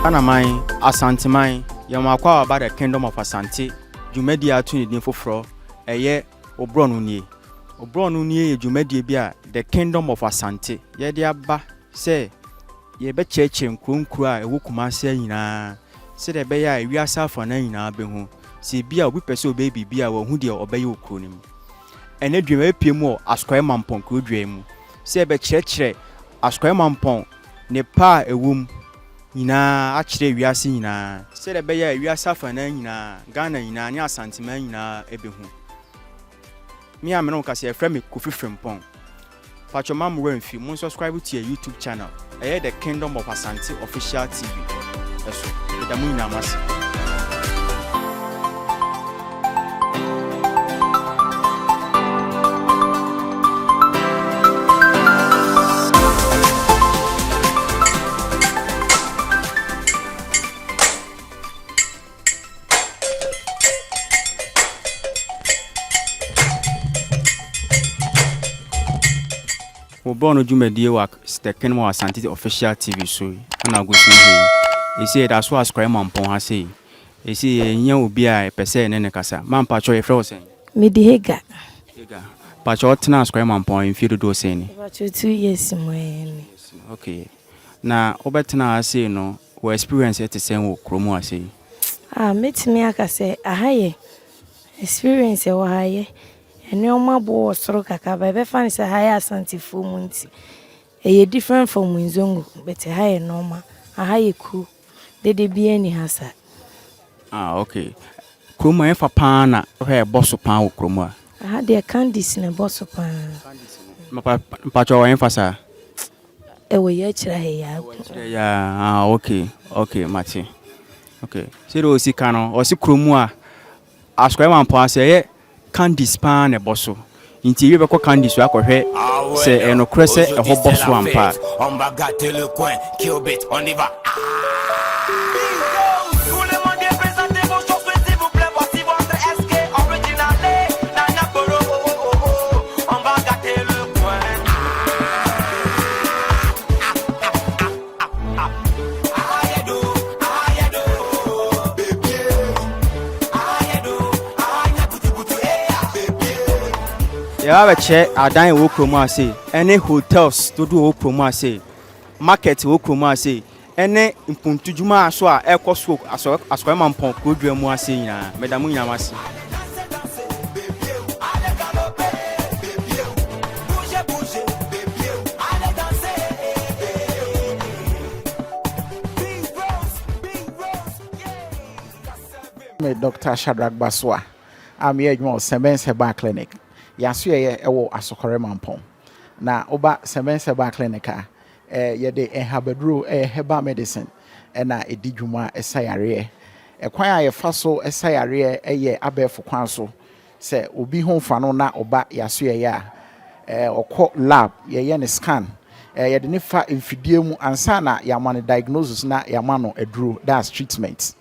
Anamai, Asantemai, Yamakwa about the kingdom of Asante, Jumedia to the Nifofro, a year, Obronuni. Obronuni, Jumedia Bia, the kingdom of Asante, Yedia Ba, say, ye bet church and Krum Kra, a Wukuma saying, said a bear, we are suffering in our behu. See, be a whipper baby, be our hoodie or obey you cronim. And a dream a more, Asokore Mampong could dream. Say, bet church, Asokore Mampong, Nepa a womb. Ina actually we are seeing said a bear we are suffering in Ghana in a near sentiment in a ebehu. Me am no case a friend Kofi Frimpong. Pacho mam Renfi, mun subscribe to your YouTube channel. I hear the Kingdom of Asante official TV. Eso, with the moon namas. Boro Jumedi work the Kingdom of Asante official TV show. And I go see him. He said that's what Asokore Mampong has say. He say nya obi a pese ne kasa. Man pacho e fro sen. Me di hega. Pacho tena Asokore Mampong in field do sen. Pacho 2 years mo en. Okay. Na obetena ase no we experience it sen wo kromo ase. Metimi aka say ahaye. Experience e wo haye. And your mabo stroke a cab, fan is a higher Asante full months. A different from Winzongo, but a higher normal, a higher cool. They be any hazard. Okay. Kroma for pana, her boss of pound croma. I had their candies in a boss of pan. Pacho emphasis. Away, Okay, Mati. Okay. Zero Sicano or Sicromua. Asokore Mampong say, candy span a bosso. Inti we ko candy so akohwe se enokre se eho bosso ampa. On bagatelle le coin, Kiobit, on y va. Tous les monde est présenté vos choses, s'il vous plaît, voici votre SK original. Nana Boro, on va gâter le coin. Ahayede, baby. Ahayede, You have a chair, I dine wo kromo ase. Any hotels to do wo kromo ase. Market wo kromo ase. Any impuntujuma so a ekoso Asokore Mampong kodwa mu ase nyina. Medamu nyina mase. Me Dr. Shadrach Baswa. I'm here at Semen's Herbal Clinic. Yasu ye ewo Asokore Mampong. Na oba Semen's Herbal Clinic ye de enhabedru herbal medicine na edidwuma esayare. Ekwan a ye fa so esayare ye abefo kwan so se obi ho fa no na oba yasu ye a okọ lab ye ne scan ye de ne fa mfidie mu ansa na yama ne diagnosis na yama no edru, that's treatment.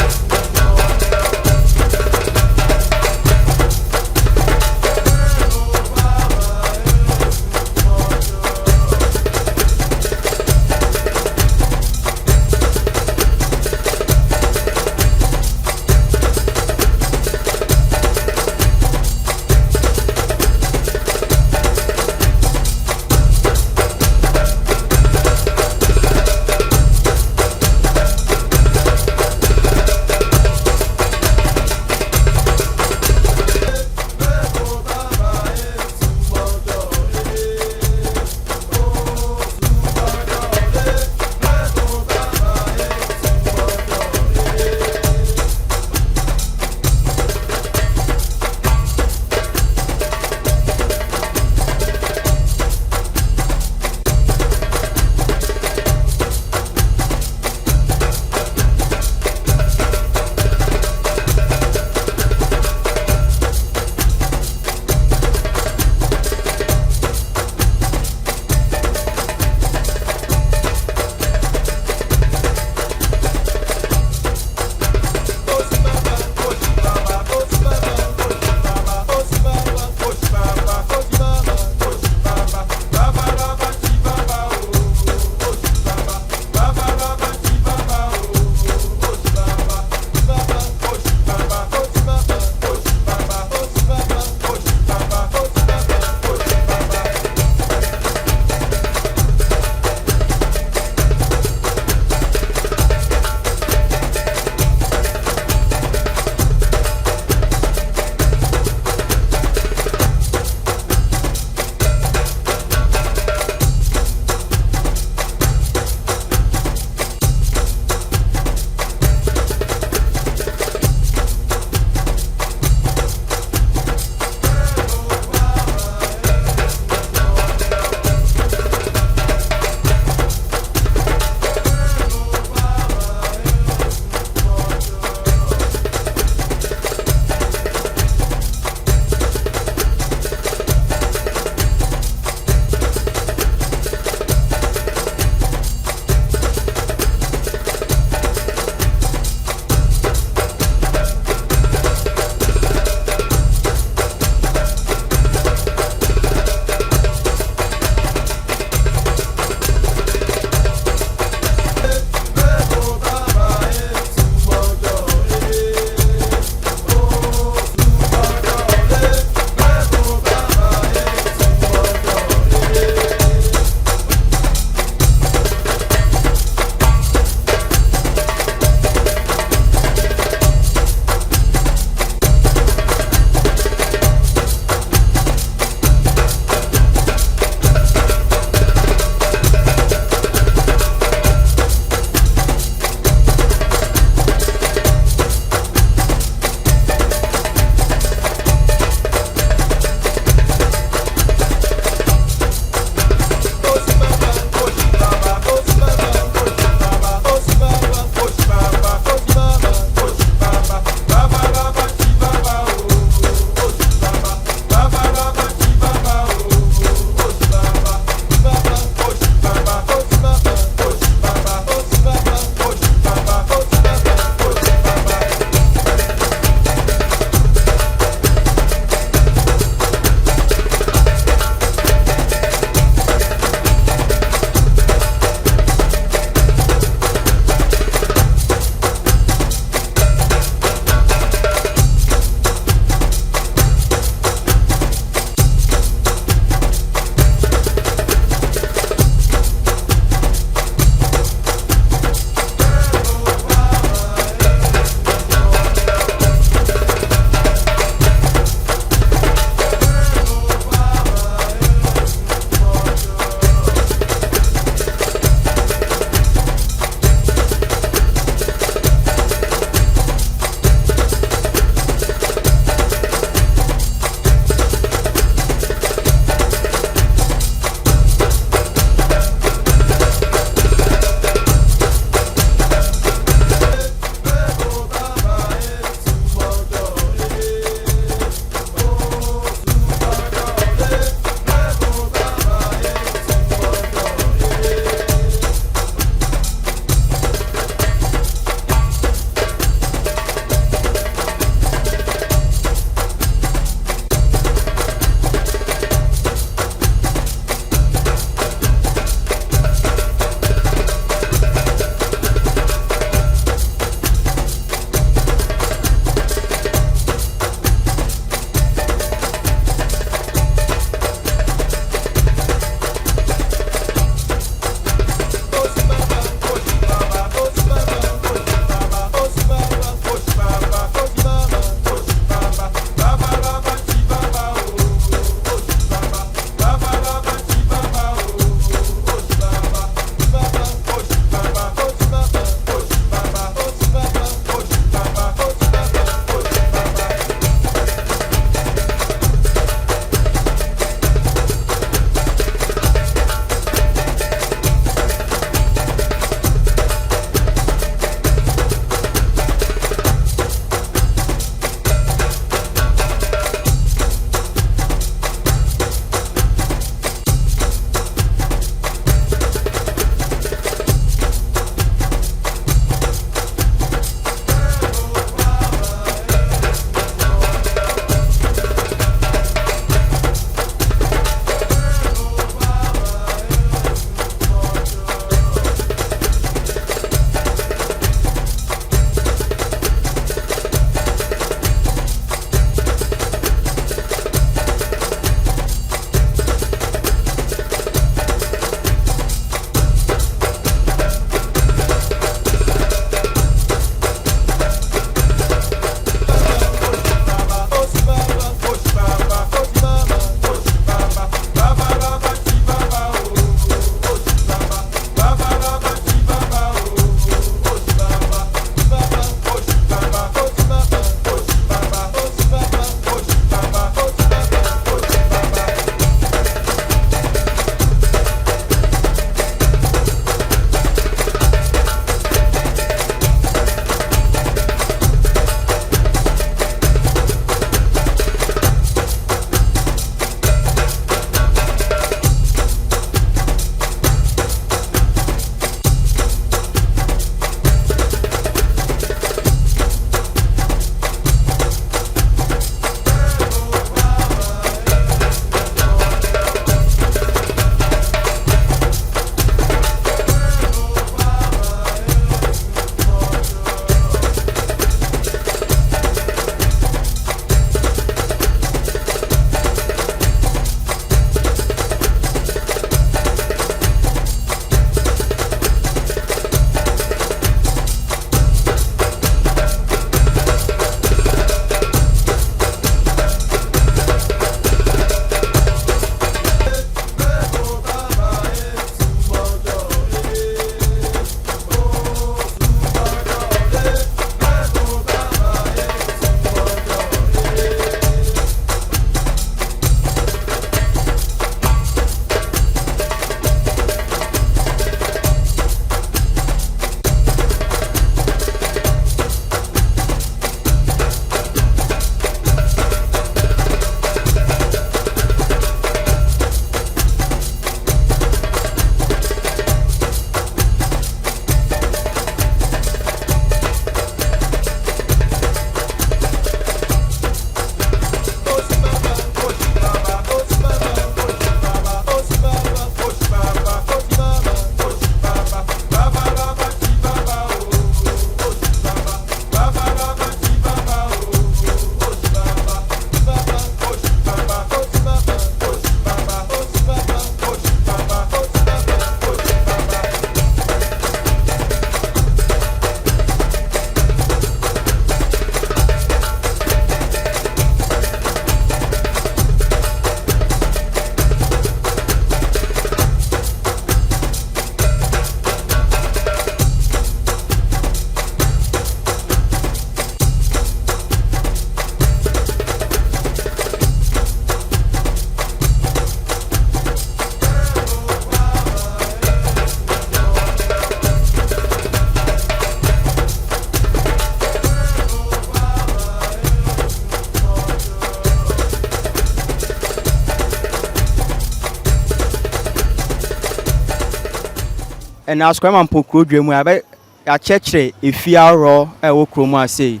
and Asokore Mampong kuro dwam abe ya chechre efia ro e wo kuro mu ase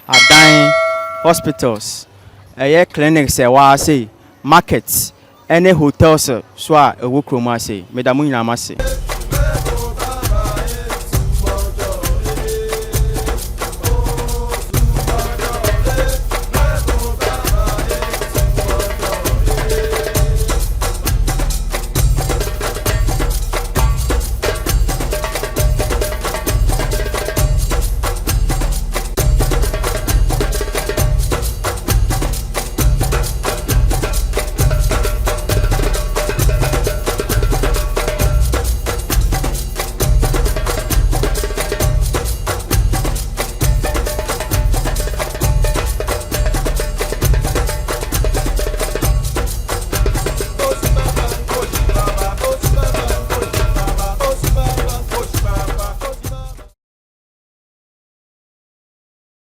adan hospitals clinics e wa ase markets any hotels so a e wo kuro mu ase me da mu nyina ma se